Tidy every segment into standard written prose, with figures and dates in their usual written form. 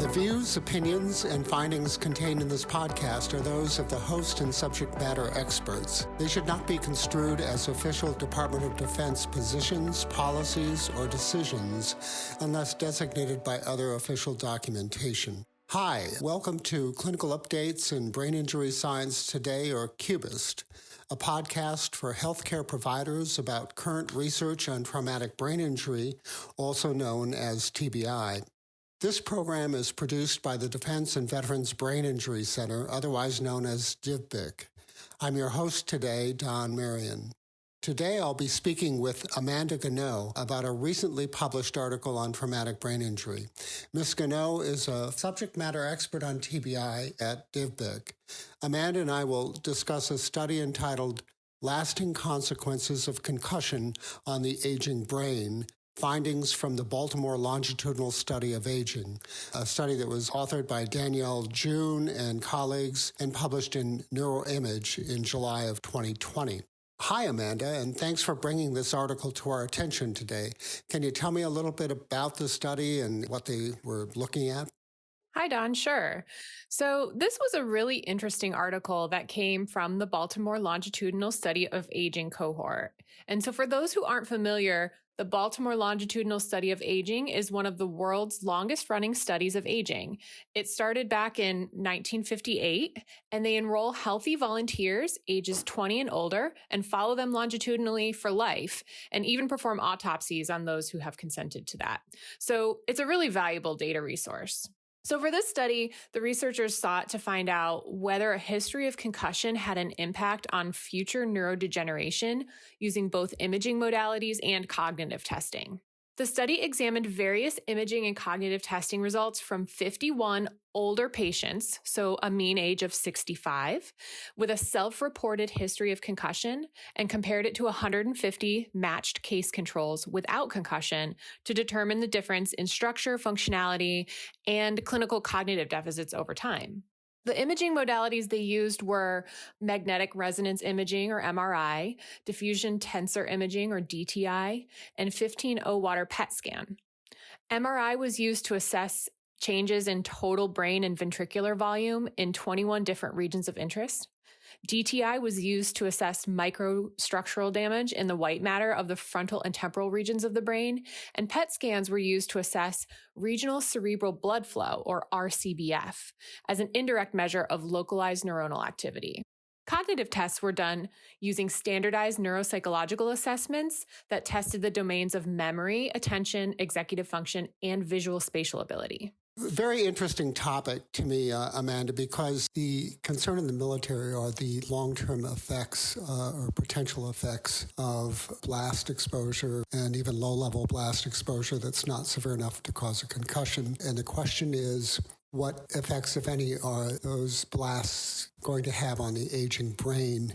views, opinions, and findings contained in this podcast are those of the host and subject matter experts. They should not be construed as official Department of Defense positions, policies, or decisions unless designated by other official documentation. Hi, welcome to Clinical Updates in Brain Injury Science Today, or CUBIST, a podcast for healthcare providers about current research on traumatic brain injury, also known as TBI. This program is produced by the Defense and Veterans Brain Injury Center, otherwise known as DVBIC. I'm your host today, Don Marion. Today I'll be speaking with Amanda Gano about a recently published article on traumatic brain injury. Ms. Gano is a subject matter expert on TBI at DVBIC. Amanda and I will discuss a study entitled Lasting Consequences of Concussion on the Aging Brain, Findings from the Baltimore Longitudinal Study of Aging, a study that was authored by Danielle June and colleagues and published in Neuroimage in July of 2020. Hi, Amanda, and thanks for bringing this article to our attention today. Can you tell me a little bit about the study and what they were looking at? Hi, Don. Sure. So this was a really interesting article that came from the Baltimore Longitudinal Study of Aging cohort. And so for those who aren't familiar, the Baltimore Longitudinal Study of Aging is one of the world's longest running studies of aging. It started back in 1958, and they enroll healthy volunteers ages 20 and older and follow them longitudinally for life, and even perform autopsies on those who have consented to that. So it's a really valuable data resource. So for this study, the researchers sought to find out whether a history of concussion had an impact on future neurodegeneration using both imaging modalities and cognitive testing. The study examined various imaging and cognitive testing results from 51 older patients, so a mean age of 65, with a self-reported history of concussion, and compared it to 150 matched case controls without concussion to determine the difference in structure, functionality, and clinical cognitive deficits over time. The imaging modalities they used were magnetic resonance imaging, or MRI, diffusion tensor imaging, or DTI, and 15O-water PET scan. MRI was used to assess changes in total brain and ventricular volume in 21 different regions of interest. DTI was used to assess microstructural damage in the white matter of the frontal and temporal regions of the brain, and PET scans were used to assess regional cerebral blood flow, or RCBF, as an indirect measure of localized neuronal activity. Cognitive tests were done using standardized neuropsychological assessments that tested the domains of memory, attention, executive function, and visual spatial ability. Very interesting topic to me, Amanda, because the concern in the military are the long-term effects or potential effects of blast exposure and even low-level blast exposure that's not severe enough to cause a concussion. And the question is, what effects, if any, are those blasts going to have on the aging brain?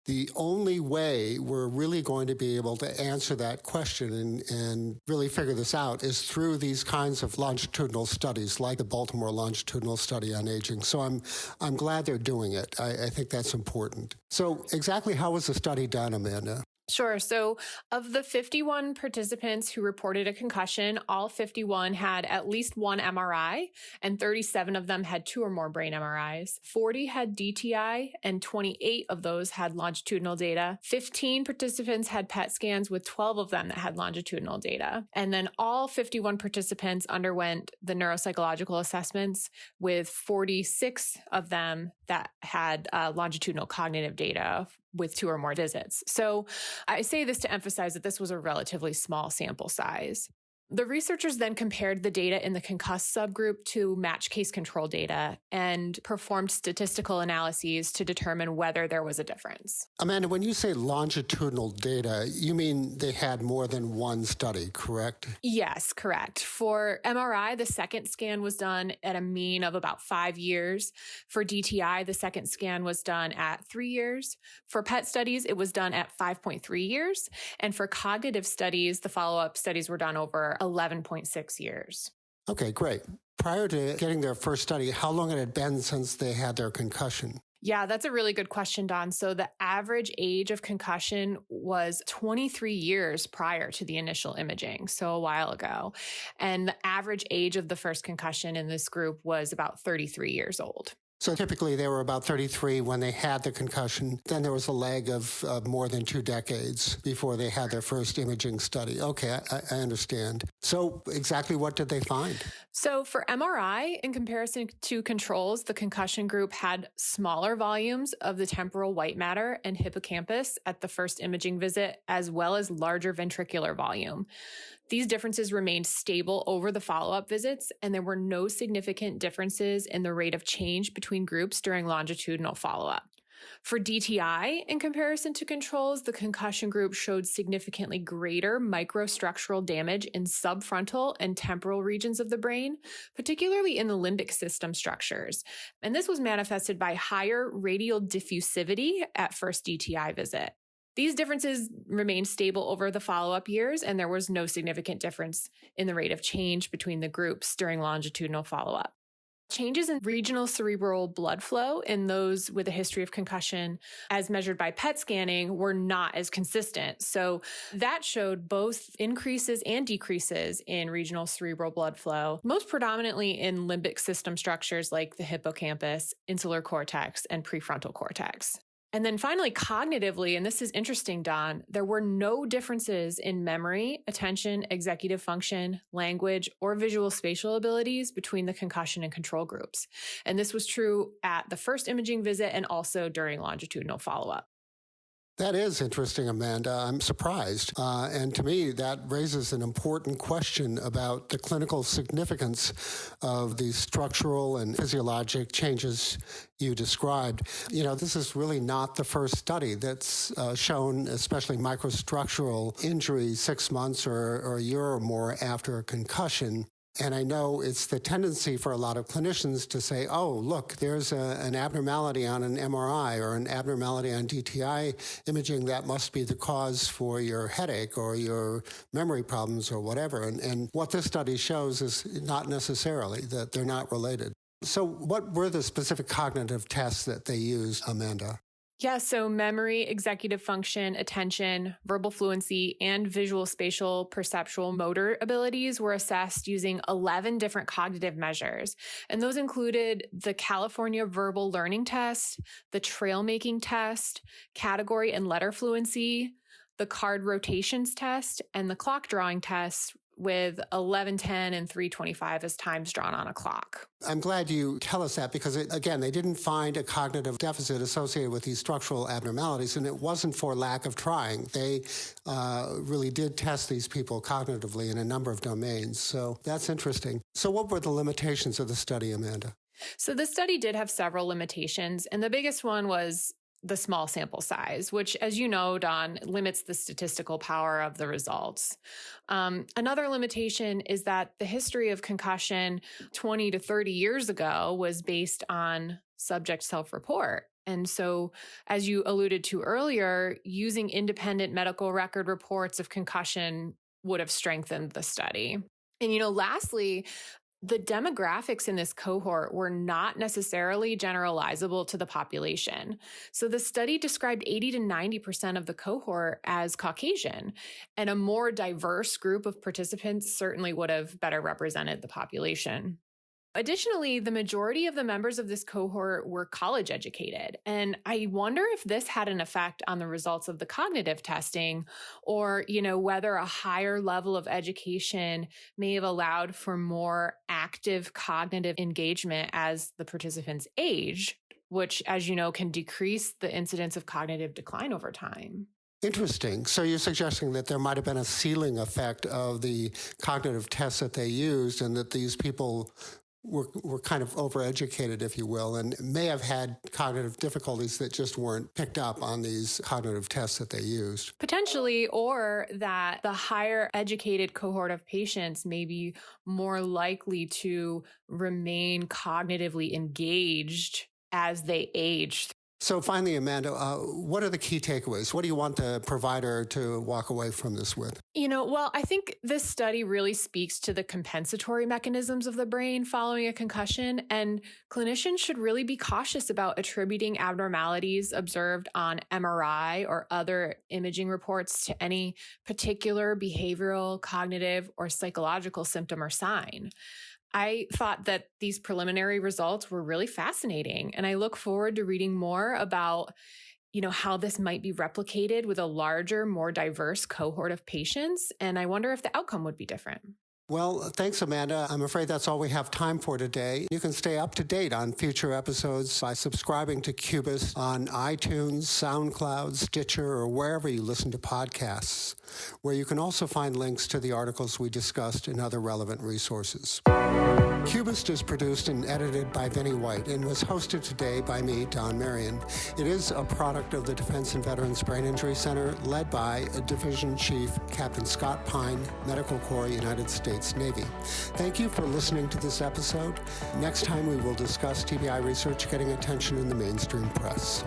The only way we're really going to be able to answer that question and really figure this out is through these kinds of longitudinal studies, like the Baltimore Longitudinal Study on Aging. So I'm glad they're doing it. I think that's important. So exactly how was the study done, Amanda? Sure. So of the 51 participants who reported a concussion, all 51 had at least one MRI, and 37 of them had 2 or more brain MRIs. 40 had DTI, and 28 of those had longitudinal data. 15 participants had PET scans, with 12 of them that had longitudinal data. And then all 51 participants underwent the neuropsychological assessments, with 46 of them that had longitudinal cognitive data with 2 or more visits. So I say this to emphasize that this was a relatively small sample size. The researchers then compared the data in the concussed subgroup to match case control data and performed statistical analyses to determine whether there was a difference. Amanda, when you say longitudinal data, you mean they had more than one study, correct? Yes, correct. For MRI, the second scan was done at a mean of about 5 years. For DTI, the second scan was done at 3 years. For PET studies, it was done at 5.3 years. And for cognitive studies, the follow-up studies were done over 11.6 years. Okay, great. Prior to getting their first study, how long had it been since they had their concussion? Yeah, that's a really good question, Don. So the average age of concussion was 23 years prior to the initial imaging, so a while ago. And the average age of the first concussion in this group was about 33 years old. So typically they were about 33 when they had the concussion. Then there was a lag of more than 2 decades before they had their first imaging study. Okay, I understand. So exactly what did they find? So for MRI, in comparison to controls, the concussion group had smaller volumes of the temporal white matter and hippocampus at the first imaging visit, as well as larger ventricular volume. These differences remained stable over the follow-up visits, and there were no significant differences in the rate of change between groups during longitudinal follow-up. For DTI, in comparison to controls, the concussion group showed significantly greater microstructural damage in subfrontal and temporal regions of the brain, particularly in the limbic system structures. And this was manifested by higher radial diffusivity at first DTI visit. These differences remained stable over the follow-up years, and there was no significant difference in the rate of change between the groups during longitudinal follow-up. Changes in regional cerebral blood flow in those with a history of concussion, as measured by PET scanning, were not as consistent. So that showed both increases and decreases in regional cerebral blood flow, most predominantly in limbic system structures like the hippocampus, insular cortex, and prefrontal cortex. And then finally, cognitively, and this is interesting, Don, there were no differences in memory, attention, executive function, language, or visual spatial abilities between the concussion and control groups. And this was true at the first imaging visit and also during longitudinal follow-up. That is interesting, Amanda. I'm surprised. And to me, that raises an important question about the clinical significance of the structural and physiologic changes you described. You know, this is really not the first study that's shown, especially microstructural injury 6 months or a year or more after a concussion. And I know it's the tendency for a lot of clinicians to say, oh, look, there's an abnormality on an MRI or an abnormality on DTI imaging that must be the cause for your headache or your memory problems or whatever. And what this study shows is not necessarily that they're not related. So what were the specific cognitive tests that they used, Amanda? Yeah, so memory, executive function, attention, verbal fluency, and visual, spatial, perceptual, motor abilities were assessed using 11 different cognitive measures. And those included the California Verbal Learning Test, the Trail Making Test, category and letter fluency, the Card Rotations Test, and the Clock Drawing Test, with 11:10 and 3:25 as times drawn on a clock. I'm glad you tell us that because, again, they didn't find a cognitive deficit associated with these structural abnormalities, and it wasn't for lack of trying. They really did test these people cognitively in a number of domains. So that's interesting. So what were the limitations of the study, Amanda? So the study did have several limitations, and the biggest one was the small sample size, which, as you know, Don, limits the statistical power of the results. Another limitation is that the history of concussion 20 to 30 years ago was based on subject self-report. And so, as you alluded to earlier, using independent medical record reports of concussion would have strengthened the study. And, lastly, the demographics in this cohort were not necessarily generalizable to the population. So the study described 80 to 90% of the cohort as Caucasian, and a more diverse group of participants certainly would have better represented the population. Additionally, the majority of the members of this cohort were college educated, and I wonder if this had an effect on the results of the cognitive testing, or, whether a higher level of education may have allowed for more active cognitive engagement as the participants age, which, as you know, can decrease the incidence of cognitive decline over time. Interesting. So you're suggesting that there might have been a ceiling effect of the cognitive tests that they used, and that these people were kind of overeducated, if you will, and may have had cognitive difficulties that just weren't picked up on these cognitive tests that they used. Potentially, or that the higher educated cohort of patients may be more likely to remain cognitively engaged as they age. So finally, Amanda, what are the key takeaways? What do you want the provider to walk away from this with? I think this study really speaks to the compensatory mechanisms of the brain following a concussion, and clinicians should really be cautious about attributing abnormalities observed on MRI or other imaging reports to any particular behavioral, cognitive, or psychological symptom or sign. I thought that these preliminary results were really fascinating, and I look forward to reading more about, how this might be replicated with a larger, more diverse cohort of patients, and I wonder if the outcome would be different. Well, thanks, Amanda. I'm afraid that's all we have time for today. You can stay up to date on future episodes by subscribing to CUBIST on iTunes, SoundCloud, Stitcher, or wherever you listen to podcasts, where you can also find links to the articles we discussed and other relevant resources. CUBIST is produced and edited by Vinnie White and was hosted today by me, Don Marion. It is a product of the Defense and Veterans Brain Injury Center, led by Division Chief Captain Scott Pine, Medical Corps, United States Navy. Thank you for listening to this episode. Next time we will discuss TBI research getting attention in the mainstream press.